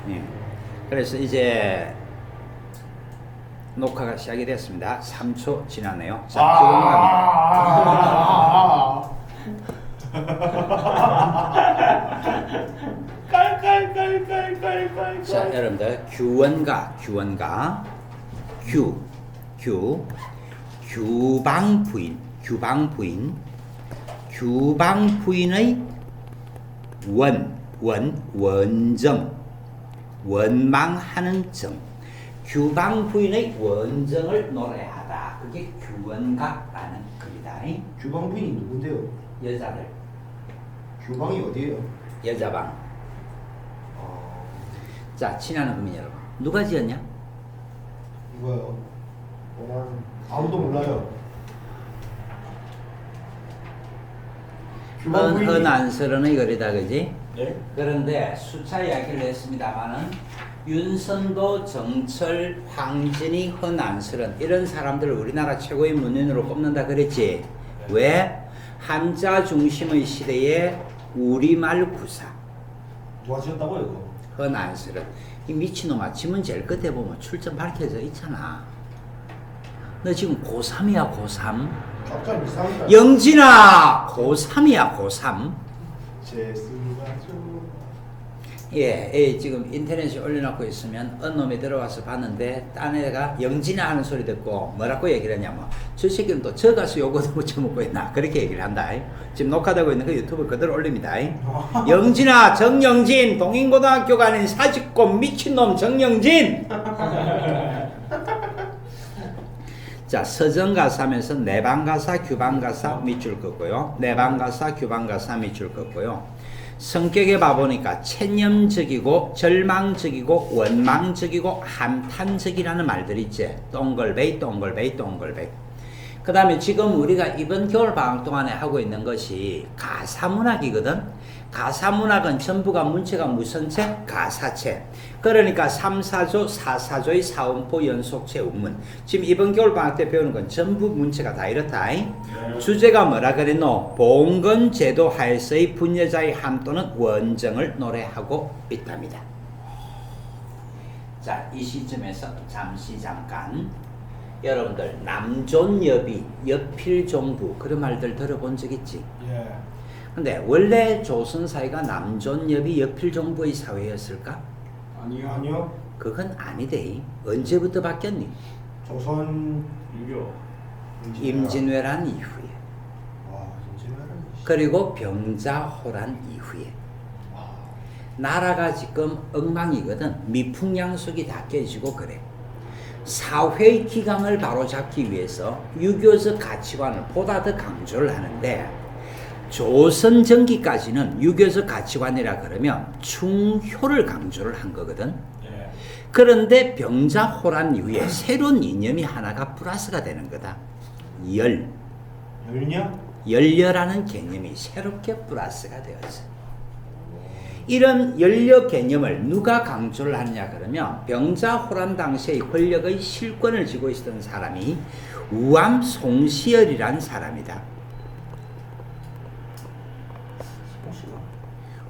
예. 그래서 이제 녹화가 시작이 됐습니다. 3초 지나네요. 자, 깔깔깔깔깔깔. 자, 여러분들 규원가 규방부인의 원정 원망하는 정 규방부인의 원정을 노래하다. 그게 규원가라는 글이다. 규방부인이 누군데요? 여자들 규방이 어디예요? 여자방. 자, 친하는 국민 여러분, 누가 지었냐? 이거요. 아무도 몰라요. 규방부인이. 흔한스러운의 글이다, 그지? 네? 그런데 수차 이야기를 했습니다만은 윤선도, 정철, 황진이, 흔한스런 이런 사람들을 우리나라 최고의 문인으로 꼽는다 그랬지. 왜? 한자 중심의 시대에 우리말 구사 누가 지었다고요 이거? 흔한스런. 이 미친놈아, 지문 제일 끝에 보면 출전 밝혀져 있잖아. 너 지금 고3이야 고3? 갑자기 이상하다. 영진아, 고3이야 고3? 재수가 좋아. 예, 지금 인터넷에 올려놓고 있으면 어느 놈이 들어와서 봤는데 딴 애가 영진아 하는 소리 듣고 뭐라고 얘기를 했냐면 저 새끼는 또 저 가수 요거도 붙여먹고 있나 그렇게 얘기를 한다. 지금 녹화되고 있는 거 유튜브 그대로 올립니다. 영진아, 정영진, 동인고등학교가 아닌 사직곰 미친놈 정영진. 자, 서정가사면서 내방가사, 규방가사 밑줄 긋고요. 내방가사, 규방가사 밑줄 긋고요. 성격에 봐보니까 체념적이고 절망적이고 원망적이고 한탄적이라는 말들이 있지. 동글베이 동글베이 동글베이. 그 다음에 지금 우리가 이번 겨울방학 동안에 하고 있는 것이 가사문학이거든. 가사문학은 전부가 문체가 무슨 체? 가사체. 그러니까 3, 4조, 4, 4조의 사원포 연속체 운문. 지금 이번 겨울방학 때 배우는 건 전부 문체가 다 이렇다. 주제가 뭐라 그랬노? 봉건제도 하에서의 분여자의 함 또는 원정을 노래하고 있답니다. 자, 이 시점에서 잠깐 여러분들 남존여비, 여필종부 그런 말들 들어본 적 있지? 예. 근데 원래 조선 사회가 남존여비, 여필종부의 사회였을까? 아니요. 그건 아니대. 언제부터 바뀌었니? 조선 유교. 임진왜란 이후에. 와, 임진왜란. 그리고 병자호란 이후에. 나라가 지금 엉망이거든. 미풍양속이 다 깨지고 그래. 사회의 기강을 바로잡기 위해서 유교적 가치관을 보다 더 강조를 하는데 조선 전기까지는 유교적 가치관이라 그러면 충효를 강조를 한 거거든. 예. 그런데 병자호란 이후에 새로운 이념이 하나가 플러스가 되는 거다. 열냐? 열려라는 개념이 새롭게 플러스가 되었어. 이런 열려 개념을 누가 강조를 하느냐 그러면 병자호란 당시의 권력의 실권을 쥐고 있었던 사람이 우암 송시열이란 사람이다.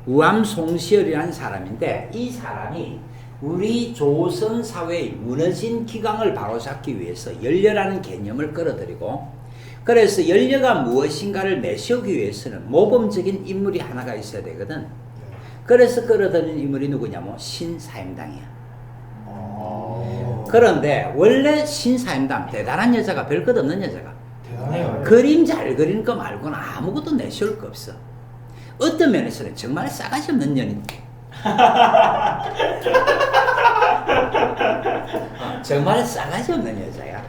우암 송시열이라는 사람인데 이 사람이 우리 조선 사회의 무너진 기강을 바로잡기 위해서 열려라는 개념을 끌어들이고 그래서 열려가 무엇인가를 내세우기 위해서는 모범적인 인물이 하나가 있어야 되거든. 그래서 끌어들인 인물이 누구냐면 신사임당이야. 그런데 원래 신사임당 대단한 여자가 별 것 없는 여자가 대단해요. 그림 잘 그리는 거 말고는 아무것도 내세울 거 없어. 어떤 면에서는 정말 싸가지 없는 년인. 정말 싸가지 없는 여자야.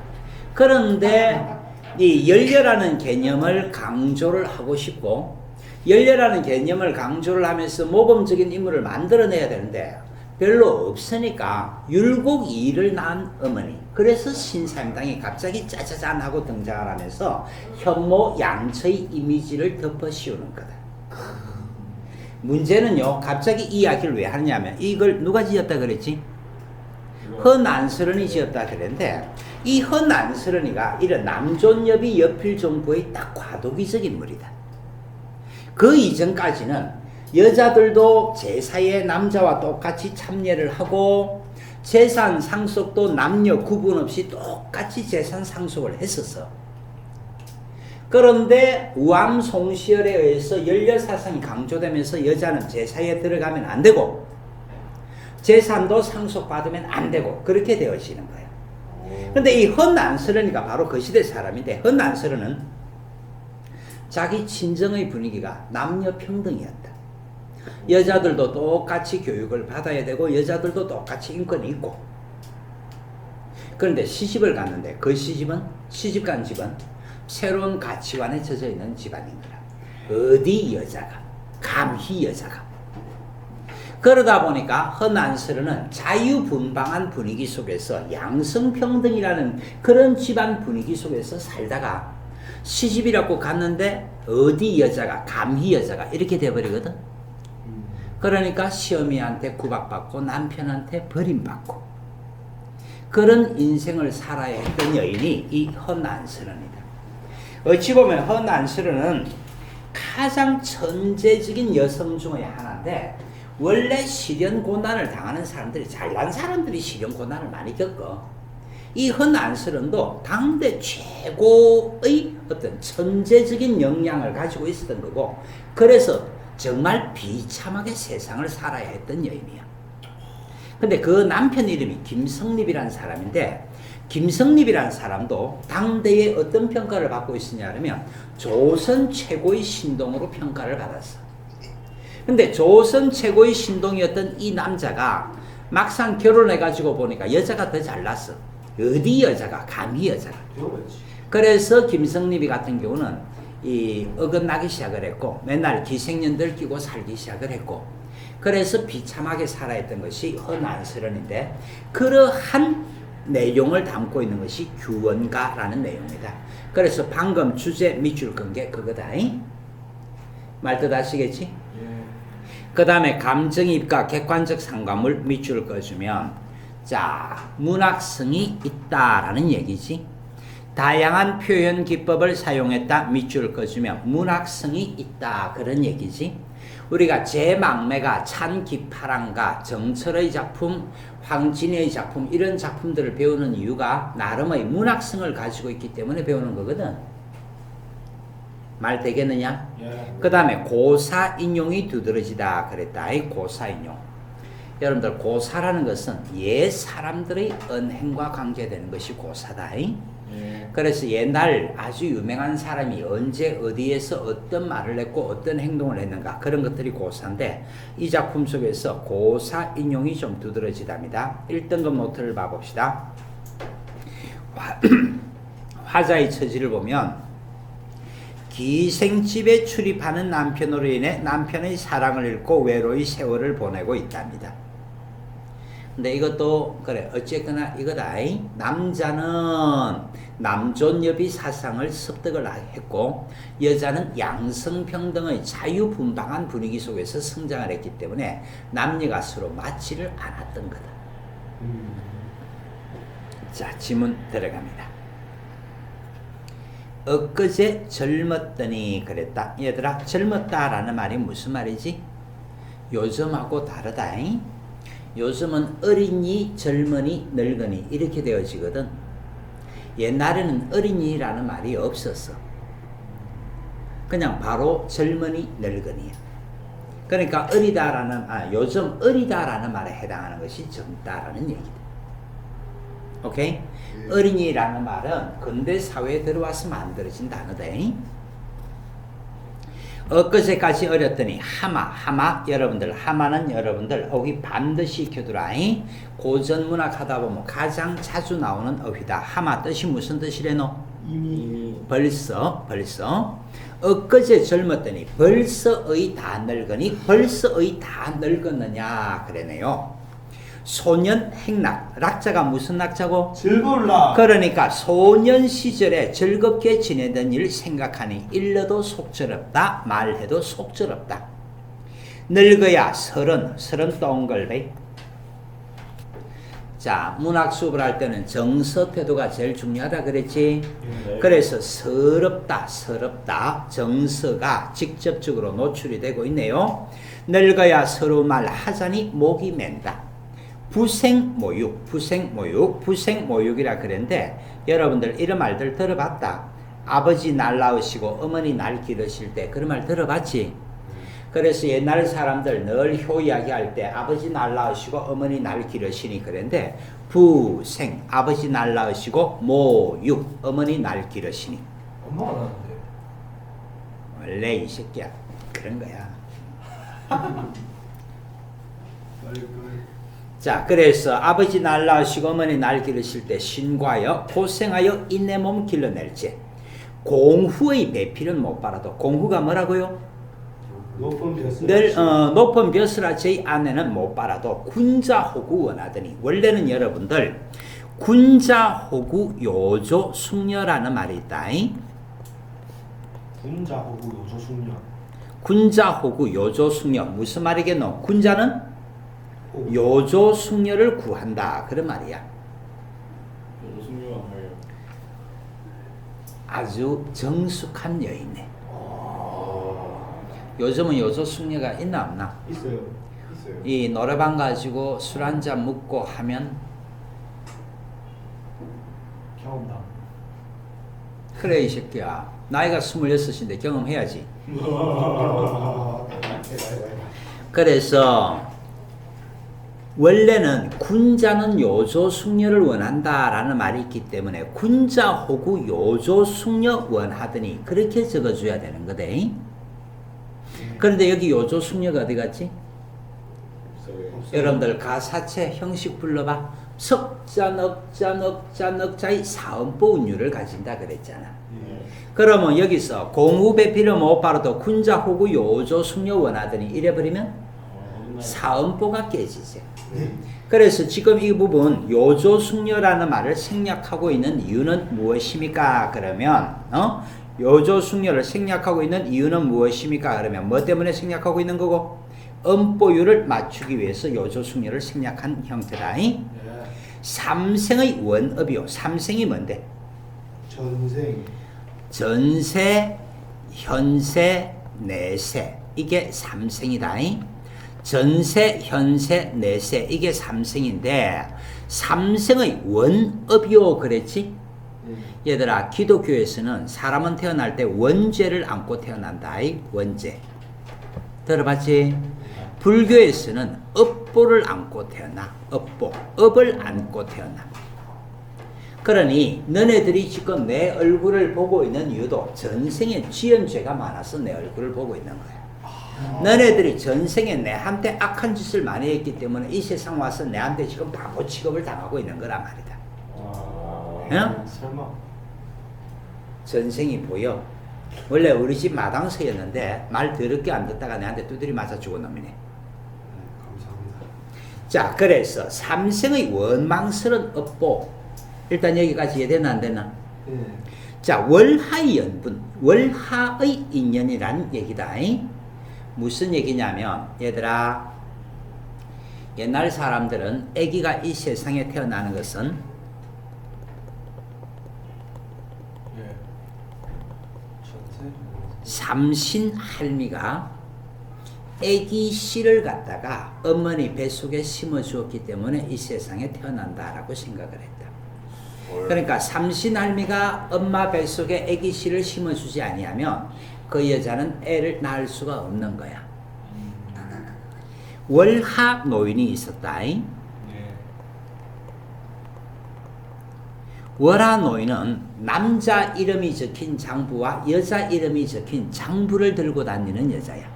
그런데 이 열려라는 개념을 강조를 하고 싶고 열려라는 개념을 강조를 하면서 모범적인 인물을 만들어내야 되는데 별로 없으니까 율곡이를 낳은 어머니. 그래서 신사임당이 갑자기 짜자잔 하고 등장을 하면서 현모 양처의 이미지를 덮어 씌우는 거다. 문제는요, 갑자기 이 이야기를 왜 하느냐면 이걸 누가 지었다 그랬지? 허난스런이 지었다 그랬는데 이 허난스런이가 이런 남존여비 여필종부의 딱 과도기적 인물이다. 그 이전까지는 여자들도 제사에 남자와 똑같이 참여를 하고 재산 상속도 남녀 구분 없이 똑같이 재산 상속을 했었어. 그런데 우암송시열에 의해서 연려사상이 강조되면서 여자는 제사에 들어가면 안 되고 재산도 상속받으면 안 되고 그렇게 되어지는 거예요. 근데 이 헌안스러니가 바로 그 시대 사람인데, 헌안스러는 자기 친정의 분위기가 남녀 평등이었다. 여자들도 똑같이 교육을 받아야 되고 여자들도 똑같이 인권이 있고. 그런데 시집을 갔는데 그 시집간 집은 새로운 가치관에 젖어 있는 집안인 거라. 어디 여자가, 감히 여자가. 그러다 보니까 헌안스러는 자유분방한 분위기 속에서 양성평등이라는 그런 집안 분위기 속에서 살다가 시집이라고 갔는데 어디 여자가, 감히 여자가 이렇게 돼버리거든. 그러니까 시어미한테 구박받고 남편한테 버림받고 그런 인생을 살아야 했던 여인이 이 헌안스러입니다. 어찌 보면 헌안스러는 가장 천재적인 여성 중의 하나인데, 원래 시련 고난을 당하는 사람들이, 잘난 사람들이 시련 고난을 많이 겪어. 이 헌안스러도 당대 최고의 어떤 천재적인 역량을 가지고 있었던 거고, 그래서 정말 비참하게 세상을 살아야 했던 여인이야. 근데 그 남편 이름이 김성립이라는 사람인데, 김성립이라는 사람도 당대에 어떤 평가를 받고 있으냐 하면 조선 최고의 신동으로 평가를 받았어. 근데 조선 최고의 신동이었던 이 남자가 막상 결혼해가지고 보니까 여자가 더 잘났어. 어디 여자가, 감히 여자가. 그래서 김성립이 같은 경우는 이 어긋나기 시작을 했고 맨날 기생년들 끼고 살기 시작을 했고, 그래서 비참하게 살아야 했던 것이 헌안스러운인데, 그러한 내용을 담고 있는 것이 규원가라는 내용입니다. 그래서 방금 주제 밑줄 끈 게 그거다. 말뜻 아시겠지? 그 다음에 감정이입과 객관적 상관물 밑줄 꺼주면, 자, 문학성이 있다라는 얘기지. 다양한 표현 기법을 사용했다 밑줄 꺼주면 문학성이 있다 그런 얘기지. 우리가 제망매가, 찬기파랑가, 정철의 작품, 황진의 작품 이런 작품들을 배우는 이유가 나름의 문학성을 가지고 있기 때문에 배우는 거거든. 말 되겠느냐? 그 다음에 고사 인용이 두드러지다 그랬다. 이 고사 인용. 여러분들 고사라는 것은 옛 사람들의 언행과 관계되는 것이 고사다. 그래서 옛날 아주 유명한 사람이 언제 어디에서 어떤 말을 했고 어떤 행동을 했는가 그런 것들이 고사인데, 이 작품 속에서 고사 인용이 좀 두드러지답니다. 1등급 노트를 봐봅시다. 화자의 처지를 보면 기생집에 출입하는 남편으로 인해 남편의 사랑을 잃고 외로이 세월을 보내고 있답니다. 근데 이것도 그래 어쨌거나 이거다. 남자는 남존여비 사상을 습득을 했고 여자는 양성평등의 자유분방한 분위기 속에서 성장을 했기 때문에 남녀가 서로 맞지를 않았던 거다. 자, 지문 들어갑니다. 엊그제 젊었더니 그랬다. 얘들아, 젊었다라는 말이 무슨 말이지? 요즘하고 다르다. 요즘은 어린이, 젊은이, 늙은이 이렇게 되어지거든. 옛날에는 어린이라는 말이 없었어. 그냥 바로 젊은이, 늙은이야. 그러니까 요즘 어리다라는 말에 해당하는 것이 젊다라는 얘기다. 오케이? 어린이라는 말은 근대 사회에 들어와서 만들어진 단어다. 엊그제까지 어렸더니 하마는 여러분들 어휘 반드시 익혀두라. 고전문학 하다 보면 가장 자주 나오는 어휘다. 하마 뜻이 무슨 뜻이래노? 이미 벌써 엊그제 젊었더니 벌써의 다 늙으니 벌써의 다 늙었느냐 그러네요. 소년 행락, 락자가 무슨 락자고? 즐거울 락. 그러니까 소년 시절에 즐겁게 지내던 일 생각하니 일러도 속절없다, 말해도 속절없다. 늙어야 서른 동글베. 자, 문학 수업을 할 때는 정서 태도가 제일 중요하다 그랬지. 그래서 서럽다 정서가 직접적으로 노출이 되고 있네요. 늙어야 서로 말하자니 목이 맨다. 부생모육, 부생모육, 부생모육이라 그랬는데 여러분들 이런 말들 들어봤다. 아버지 날 낳으시고 어머니 날 기르실 때 그런 말 들어봤지? 그래서 옛날 사람들 늘 효이야기할 때 아버지 날 낳으시고 어머니 날 기르시니 그랬는데 부생, 아버지 날 낳으시고 모육, 어머니 날 기르시니. 엄마가 나는데. 원래 이 새끼야 그런 거야. 자, 그래서 아버지 날 낳으시고 어머니 날 기르실 때 신과하여 고생하여 인내 몸 길러낼지 공후의 배필은 못 빨아도 공후가 뭐라고요? 높은 벼슬. 늘 높은 벼슬아 저희 아내는 못 빨아도 군자호구 원하더니 원래는 여러분들 군자호구 요조 숙녀라는 말이 있다. 군자호구 요조 숙녀. 군자호구 요조 숙녀 무슨 말이겠노? 군자는 요조 숙녀를 구한다 그런 말이야. 요조 숙녀가 뭐예요? 아주 정숙한 여인네. 요즘은 요조 숙녀가 있나 없나? 있어요. 있어요. 이 노래방 가지고 술 한잔 먹고 하면 경험담. 그래 이 새끼야 나이가 26인데 경험해야지. 그래서 원래는 군자는 요조 숙녀를 원한다라는 말이 있기 때문에 군자 호구 요조 숙녀 원하더니 그렇게 적어줘야 되는 거대. 그런데 여기 요조 숙녀가 어디 갔지? 여러분들 가사체 형식 불러봐. 석자 넉자 넉자 넉자의 사음보 운율을 가진다 그랬잖아. 그러면 여기서 공후배필을 못 빨아도 군자 호구 요조 숙녀 원하더니 이래버리면 사음보가 깨지죠. 그래서 지금 이 부분 요조 숙녀라는 말을 생략하고 있는 이유는 무엇입니까? 그러면 요조 숙녀를 생략하고 있는 이유는 무엇입니까? 그러면 뭐 때문에 생략하고 있는 거고? 음보율을 맞추기 위해서 요조 숙녀를 생략한 형태다. 삼생의 원업이요. 삼생이 뭔데? 전생. 전세, 현세, 내세. 이게 삼생이다. 전세, 현세, 내세. 이게 삼생인데 삼생의 원업이요 그랬지? 얘들아 기독교에서는 사람은 태어날 때 원죄를 안고 태어난다. 원죄. 들어봤지? 불교에서는 업보를 안고 태어나. 업보. 업을 안고 태어나. 그러니 너네들이 지금 내 얼굴을 보고 있는 이유도 전생에 지은 죄가 많아서 내 얼굴을 보고 있는 거야. 너네들이 전생에 내한테 악한 짓을 많이 했기 때문에 이 세상 와서 내한테 지금 바보 취급을 당하고 있는 거란 말이다. 응? 설마. 전생이 보여. 원래 우리 집 마당서였는데 말 더럽게 안 듣다가 내한테 두드리 맞아 죽은 놈이네. 감사합니다. 자, 그래서 삼생의 원망스런 업보. 일단 여기까지 이해되나 안 되나? 네. 자, 월하의 연분, 월하의 인연이라는 얘기다. 무슨 얘기냐면 얘들아 옛날 사람들은 아기가 이 세상에 태어나는 것은 삼신 할미가 아기 씨를 갖다가 어머니 뱃속에 심어 주었기 때문에 이 세상에 태어난다라고 생각을 했다. 그러니까 삼신 할미가 엄마 뱃속에 아기 씨를 심어 주지 아니하면 그 여자는 애를 낳을 수가 없는 거야. 월하 노인이 있었다. 월하 노인은 남자 이름이 적힌 장부와 여자 이름이 적힌 장부를 들고 다니는 여자야.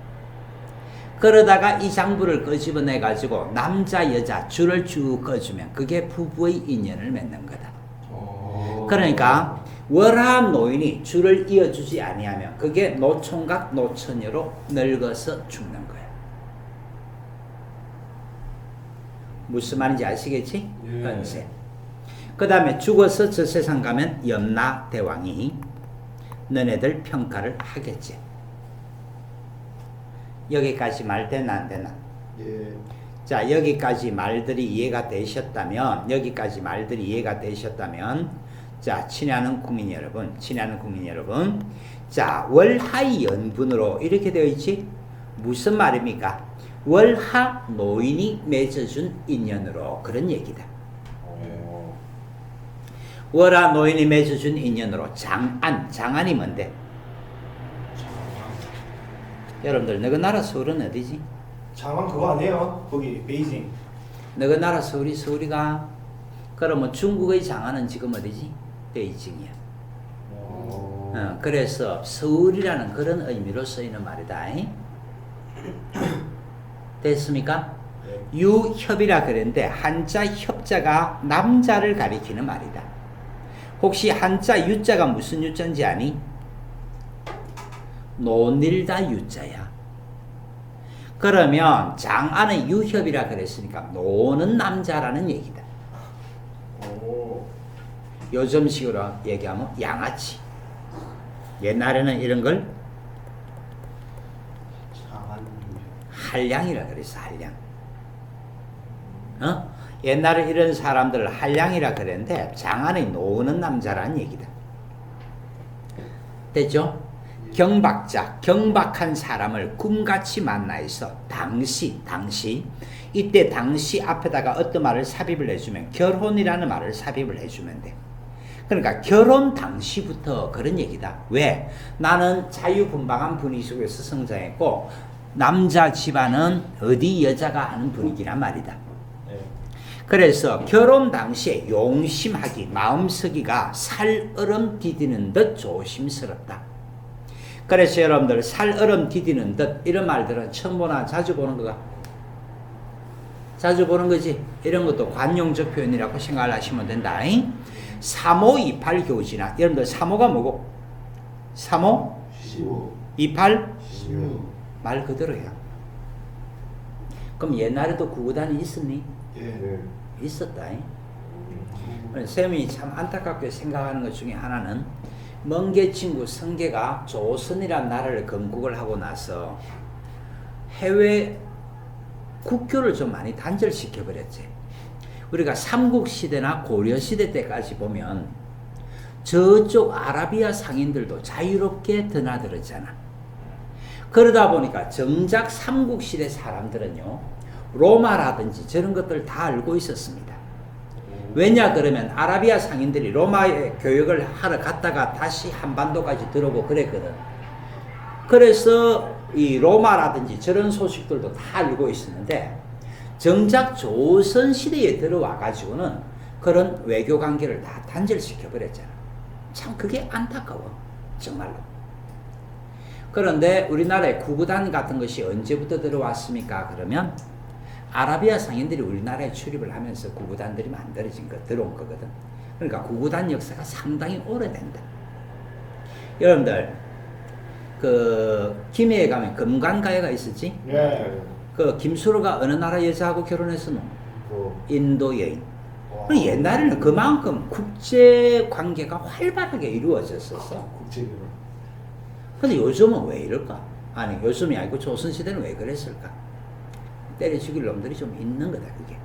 그러다가 이 장부를 끄집어내 가지고 남자 여자 줄을 쭉 꺼주면 그게 부부의 인연을 맺는 거다. 그러니까 월하 노인이 줄을 이어주지 아니하면 그게 노총각 노처녀로 늙어서 죽는 거야. 무슨 말인지 아시겠지? 현세. 그 다음에 죽어서 저 세상 가면 염라 대왕이 너네들 평가를 하겠지. 여기까지 말 되나 안 되나? 예. 자, 여기까지 말들이 이해가 되셨다면 자, 친애하는 국민 여러분, 자, 월하의 연분으로 이렇게 되어 있지? 무슨 말입니까? 월하 노인이 맺어준 인연으로 그런 얘기다. 월하 노인이 맺어준 인연으로 장안이 뭔데? 여러분들 너희 나라 서울은 어디지? 장안 그거 아니에요? 거기 베이징. 너희 나라 서울이가 그러면 중국의 장안은 지금 어디지? 베이징이야. 그래서 서울이라는 그런 의미로 쓰이는 말이다. 됐습니까? 네. 유협이라 그랬는데 한자 협자가 남자를 가리키는 말이다. 혹시 한자 유자가 무슨 유자인지 아니? 노닐다 유자야. 그러면 장안의 유협이라 그랬으니까 노는 남자라는 얘기다. 요즘식으로 얘기하면 양아치. 옛날에는 이런 걸 장안. 한량이라 그랬어. 한량. 옛날에 이런 사람들을 한량이라 그랬는데 장안에 노는 남자라는 얘기다. 됐죠? 경박자, 경박한 사람을 꿈같이 만나서 당시 이때 당시 앞에다가 어떤 말을 삽입을 해주면 결혼이라는 말을 삽입을 해주면 돼. 그러니까 결혼 당시부터 그런 얘기다. 왜? 나는 자유분방한 분위기 속에서 성장했고 남자 집안은 어디 여자가 하는 분위기란 말이다. 그래서 결혼 당시에 용심하기, 마음쓰기가 살얼음 디디는 듯 조심스럽다. 그래서 여러분들 살얼음 디디는 듯 이런 말들은 처음 보나 자주 보는 거가? 자주 보는 거지. 이런 것도 관용적 표현이라고 생각을 하시면 된다. 3528 교지나 여러분들 35가 뭐고? 35? 15. 28? 16. 말 그대로야. 그럼 옛날에도 구구단이 있었니? 예. 있었다. 쌤이 참 안타깝게 생각하는 것 중에 하나는 먼개 친구 성계가 조선이란 나라를 건국을 하고 나서 해외 국교를 좀 많이 단절시켜 버렸지. 우리가 삼국시대나 고려시대 때까지 보면 저쪽 아라비아 상인들도 자유롭게 드나들었잖아. 그러다 보니까 정작 삼국시대 사람들은요 로마라든지 저런 것들 다 알고 있었습니다. 왜냐 그러면 아라비아 상인들이 로마의 교육을 하러 갔다가 다시 한반도까지 들어오고 그랬거든. 그래서 이 로마라든지 저런 소식들도 다 알고 있었는데 정작 조선시대에 들어와 가지고는 그런 외교 관계를 다 단절시켜 버렸잖아. 참 그게 안타까워 정말로. 그런데 우리나라에 구구단 같은 것이 언제부터 들어왔습니까? 그러면 아라비아 상인들이 우리나라에 출입을 하면서 구구단들이 만들어진 거 들어온 거거든. 그러니까 구구단 역사가 상당히 오래된다. 여러분들 그 김해에 가면 금관가야가 있었지? 예. 그 김수로가 어느 나라 여자하고 결혼했었노? 인도 여인. 와. 옛날에는 그만큼 국제 관계가 활발하게 이루어졌었어. 국제결혼. 근데 요즘은 왜 이럴까? 아니 요즘이 아니고 조선시대는 왜 그랬을까? 때려 죽일 놈들이 좀 있는 거다 그게.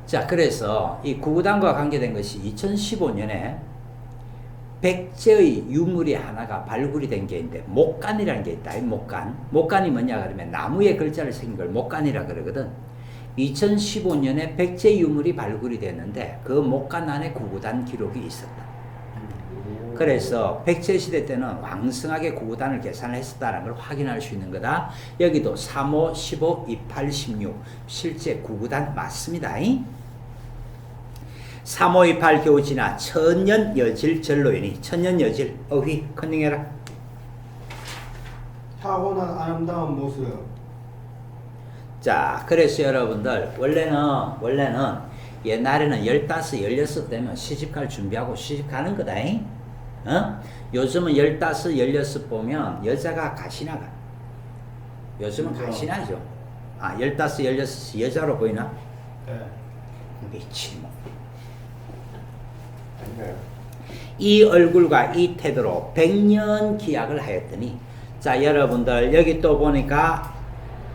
자 그래서 이 구구단과 관계된 것이 2015년에 백제의 유물이 하나가 발굴이 된 게 있는데 목간이라는 게 있다. 목간이 뭐냐 그러면 나무에 글자를 새긴 걸 목간이라 그러거든. 2015년에 백제 유물이 발굴이 됐는데 그 목간 안에 구구단 기록이 있었다. 그래서 백제시대 때는 왕성하게 구구단을 계산을 했었다는 걸 확인할 수 있는 거다. 여기도 35, 15, 28, 16 실제 구구단 맞습니다. 3528 교지나 천년여질 절로이니 천년여질 어휘 컨닝해라. 타고난 아름다운 모습. 자 그래서 여러분들 원래는 옛날에는 15, 16 되면 시집갈 준비하고 시집가는 거다. 요즘은 15, 16 보면 여자가 가시나가. 요즘은 가시나죠. 15, 16 여자로 보이나? 네. 미친놈. 아닌가요? 이 얼굴과 이 태도로 100년 기약을 하였더니 자 여러분들 여기 또 보니까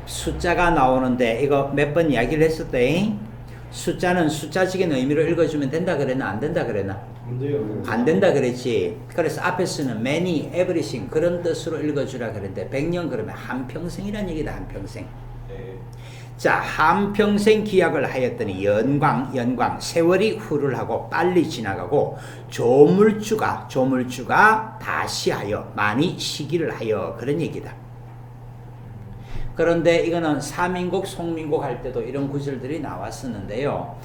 숫자가 나오는데 이거 몇 번 이야기를 했었대. 숫자는 숫자적인 의미로 읽어주면 된다 그랬나 안 된다 그랬나? 안 돼요. 안 된다 그랬지. 그래서 앞에서는 many, everything 그런 뜻으로 읽어주라 그랬는데 100년 그러면 한평생이란 얘기다. 한평생. 네. 자, 한평생 기약을 하였더니 연광 세월이 후를 하고 빨리 지나가고 조물주가 다시 하여 많이 시기를 하여 그런 얘기다. 그런데 이거는 사민국 송민국 할 때도 이런 구절들이 나왔었는데요.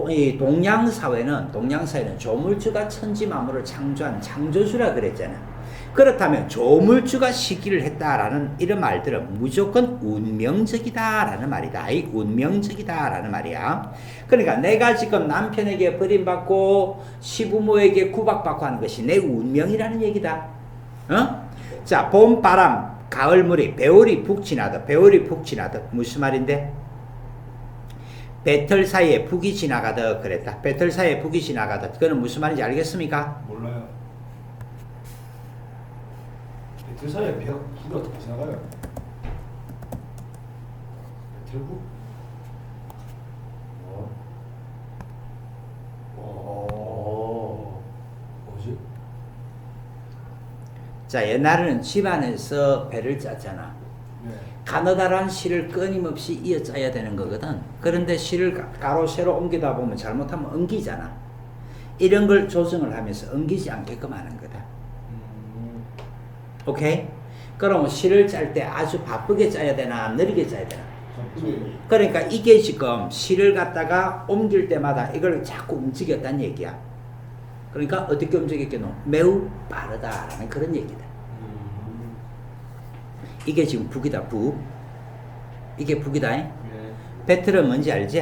이 동양사회는 조물주가 천지만물을 창조한 창조주라 그랬잖아. 그렇다면 조물주가 시기를 했다라는 이런 말들은 무조건 운명적이다라는 말이다. 이 운명적이다라는 말이야. 그러니까 내가 지금 남편에게 버림받고 시부모에게 구박받고 하는 것이 내 운명이라는 얘기다. 어? 자, 봄바람, 가을물이 배울이 푹 지나듯 무슨 말인데? 배틀 사이에 북이 지나가듯 그랬다. 배틀 사이에 북이 지나가듯. 그거는 무슨 말인지 알겠습니까? 몰라요. 그 사이에 배가 부가 어떻게 지나가요? 배틀부? 뭐지? 자, 옛날에는 집안에서 배를 짰잖아. 네. 가느다란 실을 끊임없이 이어짜야 되는 거거든. 그런데 실을 가로 세로 옮기다 보면 잘못하면 엉기잖아. 이런 걸 조정을 하면서 엉기지 않게끔 하는 거다. 오케이? 그럼 실을 짤 때 아주 바쁘게 짜야 되나 느리게 짜야 되나? 그러니까 이게 지금 실을 갖다가 옮길 때마다 이걸 자꾸 움직였다는 얘기야. 그러니까 어떻게 움직였겠노? 매우 빠르다라는 그런 얘기다. 이게 지금 북이다. 북. 이게 북이다. 네. 배틀은 뭔지 알지?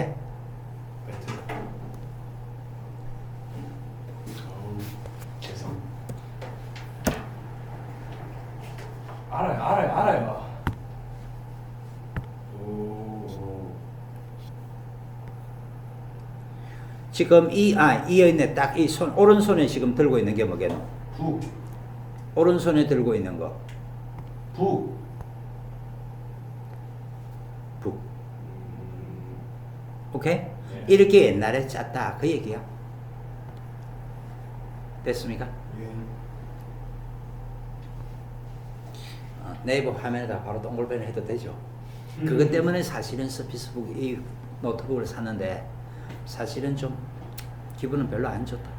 배틀. 죄송. 알아요. 지금 이어있네. 딱 이 손, 오른손에 지금 들고 있는 게 뭐겠노? 북. 오른손에 들고 있는 거. 북. 북. 오케이? 이렇게 옛날에 짰다. 그 얘기야. 됐습니까? 예. 네이버 화면에다 바로 동글벤을 해도 되죠. 그것 때문에 사실은 서피스북 이 노트북을 샀는데 사실은 좀 기분은 별로 안 좋다.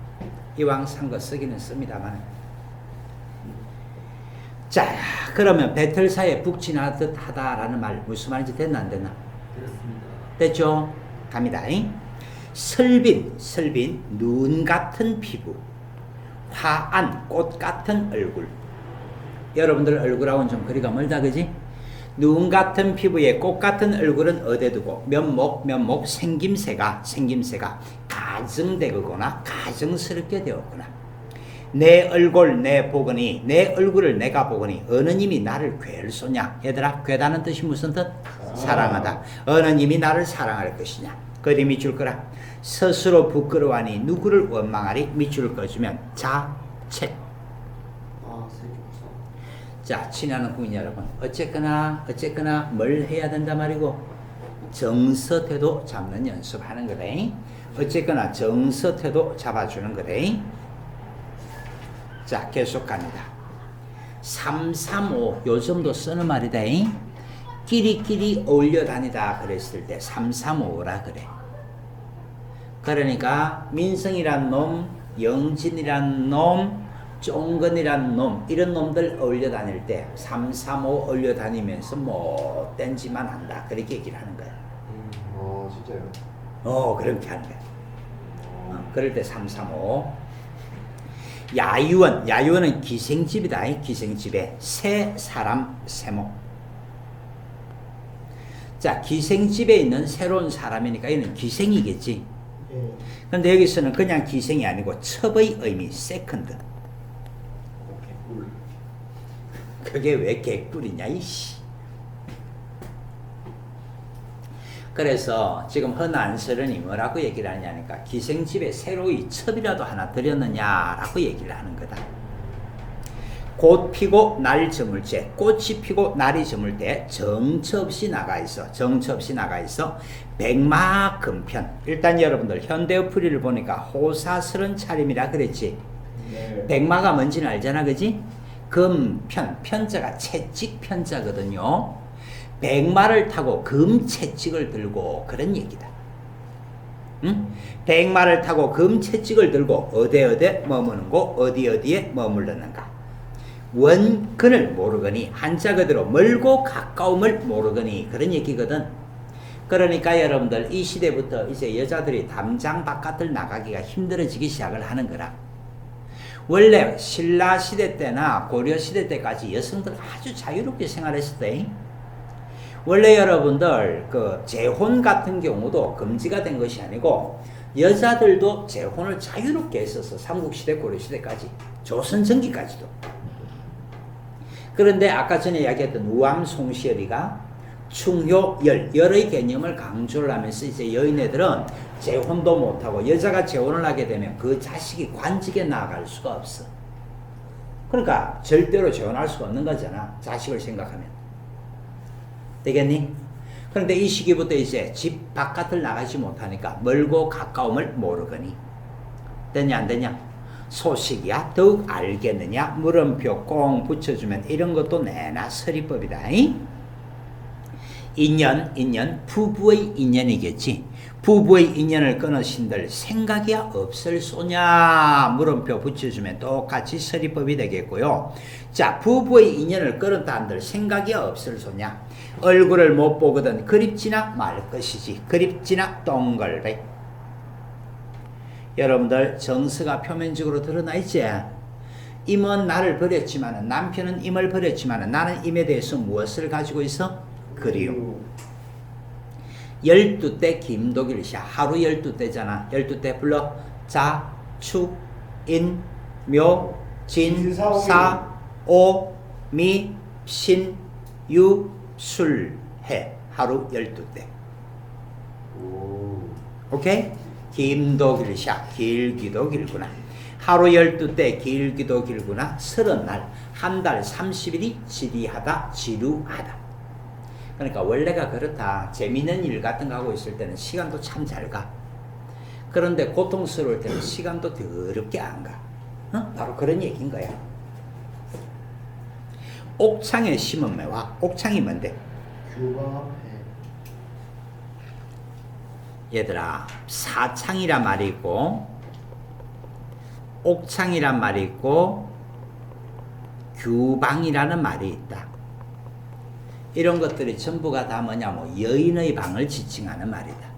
이왕 산 거 쓰기는 씁니다만. 자, 그러면 배틀사에 북 지나듯 하다라는 말 무슨 말인지 됐나 안 됐나? 됐습니다. 됐죠? 갑니다. 설빈 눈 같은 피부, 화안 꽃 같은 얼굴. 여러분들 얼굴하고는 좀 거리가 멀다 그지? 눈 같은 피부에 꽃 같은 얼굴은 어디에 두고 면목 생김새가 가증되거나 가증스럽게 되었구나. 내 얼굴을 내가 보거니 어느 님이 나를 괴를 얘들아, 괴다는 뜻이 무슨 뜻? 사랑하다. 어느 님이 나를 사랑할 것이냐. 그리 밑줄 거라. 스스로 부끄러워하니 누구를 원망하리. 밑줄을 꺼주면 자책. 자, 친하는 국민 여러분, 어쨌거나 뭘 해야 된단 말이고 정서태도 잡는 연습하는 거래. 어쨌거나 정서태도 잡아주는 거래. 자, 계속 갑니다. 335 요즘도 쓰는 말이다. 끼리끼리 어울려 다니다 그랬을 때 335라 그래. 그러니까 민성이란 놈, 영진이란 놈, 쫑근이란 놈, 이런 놈들 어울려 다닐 때 335 어울려 다니면서 못된 짓만 한다. 그렇게 얘기를 하는 거야. 진짜요? 그렇게 하는 거야. 그럴 때 335. 야유원은 기생집이다. 기생집에 새 사람 세모. 자, 기생집에 있는 새로운 사람이니까 얘는 기생이겠지. 예. 근데 여기서는 그냥 기생이 아니고 첩의 의미, 세컨드. 그게 왜 개꿀이냐, 이씨. 그래서 지금 헌안설은이 뭐라고 얘기를 하냐니까 기생집에 새로이 첩이라도 하나 들였느냐라고 얘기를 하는 거다. 곧 피고 날 저물 때, 꽃이 피고 날이 저물 때 정처 없이 나가 있어. 정처 없이 나가 있어. 백마금편. 일단 여러분들 현대어 풀이를 보니까 호사스런 차림이라 그랬지. 네. 백마가 뭔지는 알잖아, 그지? 금편, 편자가 채찍 편자거든요. 백마를 타고 금채찍을 들고 그런 얘기다. 응? 백마를 타고 금채찍을 들고 어디에 머무는고 어디에 머물렀는가. 원근을 모르거니 한자 그대로 멀고 가까움을 모르거니 그런 얘기거든. 그러니까 여러분들 이 시대부터 이제 여자들이 담장 바깥을 나가기가 힘들어지기 시작을 하는 거라. 원래 신라 시대 때나 고려 시대 때까지 여성들 아주 자유롭게 생활했을 원래 여러분들 그 재혼 같은 경우도 금지가 된 것이 아니고 여자들도 재혼을 자유롭게 했었어. 삼국시대 고려시대까지 조선 전기까지도. 그런데 아까 전에 이야기했던 우암 송시열이가 충효열 열의 개념을 강조를 하면서 이제 여인애들은 재혼도 못하고 여자가 재혼을 하게 되면 그 자식이 관직에 나아갈 수가 없어. 그러니까 절대로 재혼할 수가 없는 거잖아. 자식을 생각하면. 되겠니? 그런데 이 시기부터 이제 집 바깥을 나가지 못하니까 멀고 가까움을 모르거니. 되냐 안 되냐? 소식이야 더욱 알겠느냐? 물음표 꽁 붙여주면 이런 것도 내나 서리법이다. 인연 부부의 인연이겠지. 부부의 인연을 끊으신들 생각이야 없을 소냐? 물음표 붙여주면 똑같이 서리법이 되겠고요. 자, 부부의 인연을 끊었다 한들 생각이 없을 소냐? 얼굴을 못 보거든 그립지나 말 것이지. 그립지나 동글배. 여러분들 정서가 표면적으로 드러나 있지. 임은 나를 버렸지만 남편은 임을 버렸지만 나는 임에 대해서 무엇을 가지고 있어? 그리움. 12대 김도길시야. 하루 12대잖아. 12대 불러. 자, 축, 인, 묘, 진, 사, 오, 미, 신, 유, 술, 해. 하루 12대. 오케이? 김도길시야. 길기도 길구나. 하루 12대 길기도 길구나. 30날. 한 달 30일이 지리하다 지루하다. 그러니까 원래가 그렇다. 재미있는 일 같은 거 하고 있을 때는 시간도 참 잘 가. 그런데 고통스러울 때는 시간도 더럽게 안 가. 바로 그런 얘기인 거야. 옥창에 심은 매화. 옥창이 뭔데? 규범해. 얘들아, 사창이란 말이 있고 옥창이란 말이 있고 규방이라는 말이 있다. 이런 것들이 전부가 다 뭐냐면 여인의 방을 지칭하는 말이다.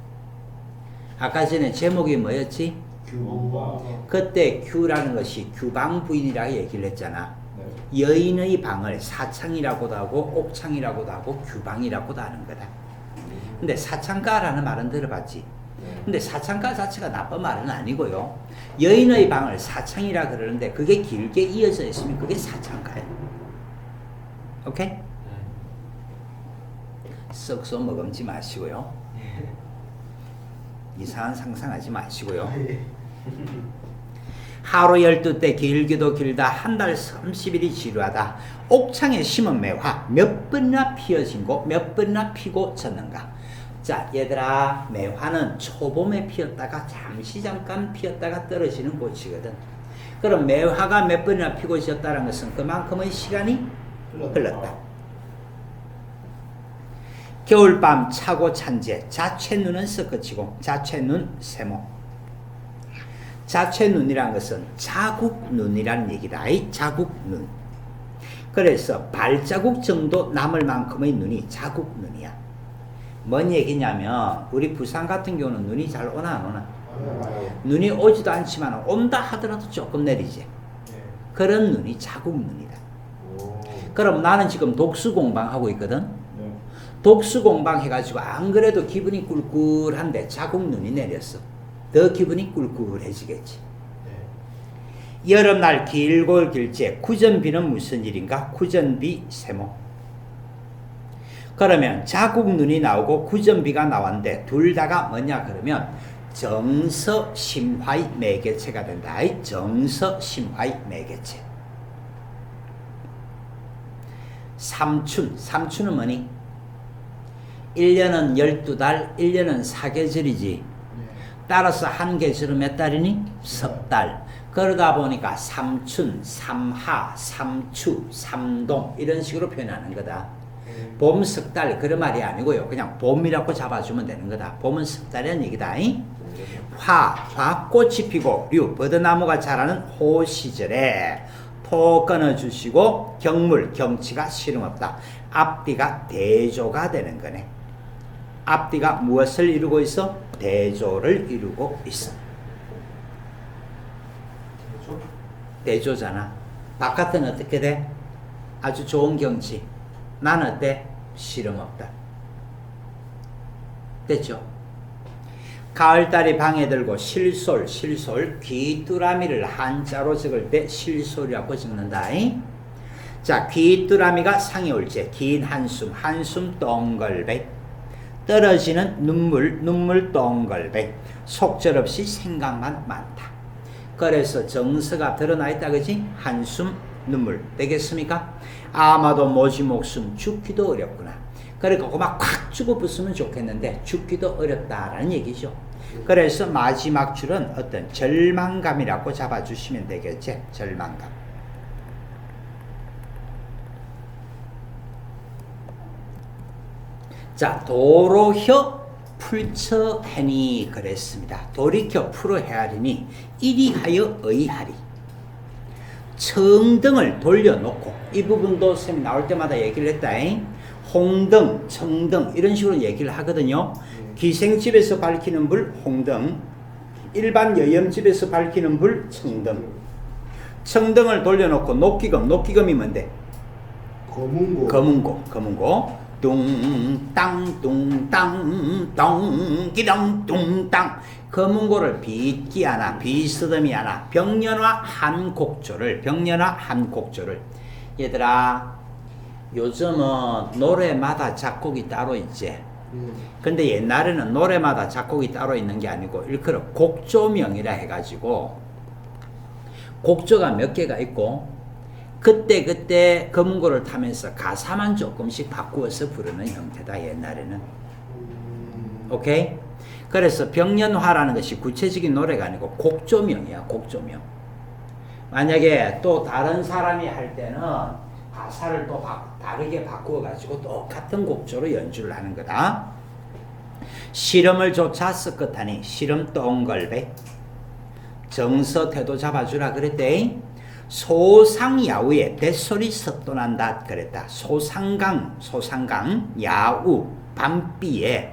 아까 전에 제목이 뭐였지? 규범. 그때 규라는 것이 규방 부인이라고 얘기를 했잖아. 여인의 방을 사창이라고도 하고 옥창이라고도 하고 규방이라고도 하는 거다. 근데 사창가라는 말은 들어봤지? 근데 사창가 자체가 나쁜 말은 아니고요. 여인의 방을 사창이라 그러는데 그게 길게 이어져 있으면 그게 사창가예요. 오케이? 썩소 먹음지 마시고요. 이상한 상상하지 마시고요. 하루 12대 길기도 길다. 한 달 30일이 지루하다. 옥창에 심은 매화 몇 번이나 피어진 고 몇 번이나 피고 졌는가. 자, 얘들아, 매화는 초봄에 피었다가 잠깐 피었다가 떨어지는 꽃이거든. 그럼 매화가 몇 번이나 피고 졌다는 것은 그만큼의 시간이 흘렀다. 겨울밤 차고 찬재. 자채눈은 섞어치고 자채눈 세모. 자채눈이란 것은 자국눈이라는 얘기다. 이 자국눈. 그래서 발자국 정도 남을 만큼의 눈이 자국눈이야. 뭔 얘기냐면 우리 부산 같은 경우는 눈이 잘 오나 안 오나? 눈이 오지도 않지만 온다 하더라도 조금 내리지. 그런 눈이 자국눈이다. 그럼 나는 지금 독수공방 하고 있거든. 독수공방 해가지고 안 그래도 기분이 꿀꿀한데 자국눈이 내렸어. 더 기분이 꿀꿀해지겠지. 여름날 길고 길제 구전비는 무슨 일인가? 구전비 세모. 그러면 자국눈이 나오고 구전비가 나왔는데 둘 다가 뭐냐 그러면 정서심화의 매개체가 된다. 정서심화의 매개체. 삼춘은 뭐니? 1년은 12달, 1년은 4계절이지. 네. 따라서 한 계절은 몇 달이니? 석 달. 그러다 보니까 삼춘, 삼하, 삼추, 삼동 이런 식으로 표현하는 거다. 봄 석 달 그런 말이 아니고요. 그냥 봄이라고 잡아주면 되는 거다. 봄은 석 달이라는 얘기다. 화꽃이 피고 류, 버드나무가 자라는 호 시절에 토 끊어주시고 경물, 경치가 시름없다. 앞뒤가 대조가 되는 거네. 앞뒤가 무엇을 이루고 있어? 대조를 이루고 있어. 대조? 대조잖아. 바깥은 어떻게 돼? 아주 좋은 경치. 난 어때? 시름없다. 됐죠? 가을달이 방에 들고 실솔, 귀뚜라미를 한자로 적을 때 실솔이라고 적는다. 자, 귀뚜라미가 상이 올지 긴 한숨 똥걸백, 떨어지는 눈물 똥걸백, 속절없이 생각만 많다. 그래서 정서가 드러나 있다, 그지? 한숨, 눈물 되겠습니까? 아마도 모지 목숨 죽기도 어렵구나. 그러니까 막 콱 죽어 붙으면 좋겠는데 죽기도 어렵다라는 얘기죠. 그래서 마지막 줄은 어떤 절망감이라고 잡아주시면 되겠지. 절망감. 자, 도로혀 풀처하니 그랬습니다. 돌이켜 풀어 헤아리니 이리하여 의하리. 청등을 돌려놓고, 이 부분도 쌤이 나올 때마다 얘기를 했다. 홍등, 청등 이런 식으로 얘기를 하거든요. 기생집에서 밝히는 불 홍등, 일반 여염집에서 밝히는 불 청등. 청등을 돌려놓고 녹기금이 뭔데? 검은고. 둥땅 똥기렁 둥땅. 검은고를 빗기 하나, 비스듬히 하나, 병년화 한 곡조를. 얘들아, 요즘은 노래마다 작곡이 따로 있지. 근데 옛날에는 노래마다 작곡이 따로 있는 게 아니고 일컬어 곡조명이라 해가지고 곡조가 몇 개가 있고 그때 검은고를 타면서 가사만 조금씩 바꾸어서 부르는 형태다, 옛날에는. 오케이? 그래서 병년화라는 것이 구체적인 노래가 아니고 곡조명이야, 곡조명. 만약에 또 다른 사람이 할 때는 가사를 또 다르게 바꾸어가지고 똑같은 곡조로 연주를 하는 거다. 시름을 조차 섞었다니, 시름 똥걸배. 정서 태도 잡아주라 그랬대. 소상야우에 뱃소리 섞도난다 그랬다. 소상강, 야우, 밤비에